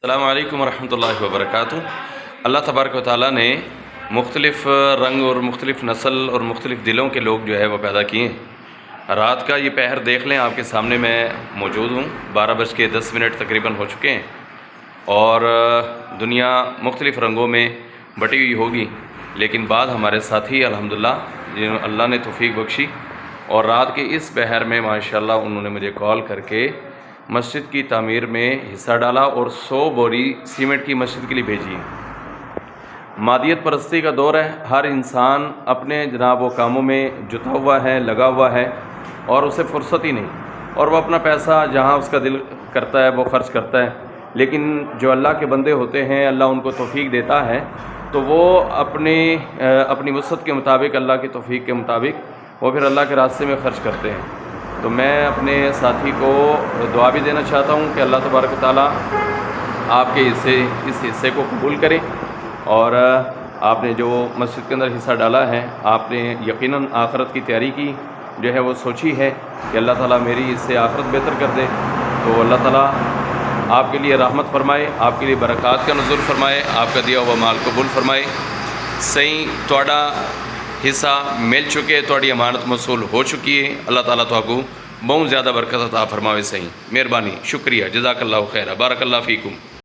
السلام علیکم ورحمۃ اللہ وبرکاتہ۔ اللہ تبارک و تعالیٰ نے مختلف رنگ اور مختلف نسل اور مختلف دلوں کے لوگ جو ہے وہ پیدا کیے ہیں۔ رات کا یہ پہر دیکھ لیں، آپ کے سامنے میں موجود ہوں، 12:10 تقریباً ہو چکے ہیں، اور دنیا مختلف رنگوں میں بٹی ہوئی ہوگی، لیکن بعد ہمارے ساتھی الحمدللہ جنہوں اللہ نے توفیق بخشی اور رات کے اس پہر میں ماشاءاللہ انہوں نے مجھے کال کر کے مسجد کی تعمیر میں حصہ ڈالا اور 100 بوری سیمنٹ کی مسجد کے لیے بھیجی ہے۔ مادیت پرستی کا دور ہے، ہر انسان اپنے جناب و کاموں میں جتا ہوا ہے، لگا ہوا ہے، اور اسے فرصت ہی نہیں، اور وہ اپنا پیسہ جہاں اس کا دل کرتا ہے وہ خرچ کرتا ہے۔ لیکن جو اللہ کے بندے ہوتے ہیں، اللہ ان کو توفیق دیتا ہے تو وہ اپنی وسعت کے مطابق، اللہ کی توفیق کے مطابق وہ پھر اللہ کے راستے میں خرچ کرتے ہیں۔ تو میں اپنے ساتھی کو دعا بھی دینا چاہتا ہوں کہ اللہ تبارک و تعالیٰ آپ کے اس حصے کو قبول کرے، اور آپ نے جو مسجد کے اندر حصہ ڈالا ہے، آپ نے یقیناً آخرت کی تیاری کی جو ہے وہ سوچی ہے کہ اللہ تعالیٰ میری اس سے آخرت بہتر کر دے، تو اللہ تعالیٰ آپ کے لیے رحمت فرمائے، آپ کے لیے برکات کا نزول فرمائے، آپ کا دیا ہوا مال قبول فرمائے۔ صحیح تھوڑا حصہ مل چکے، تھوڑی امانت موصول ہو چکی ہے، اللہ تعالیٰ تو آپ کو بہت زیادہ برکت عطا فرماوے۔ صحیح مہربانی، شکریہ، جزاک اللہ خیر، بارک اللہ فیکم۔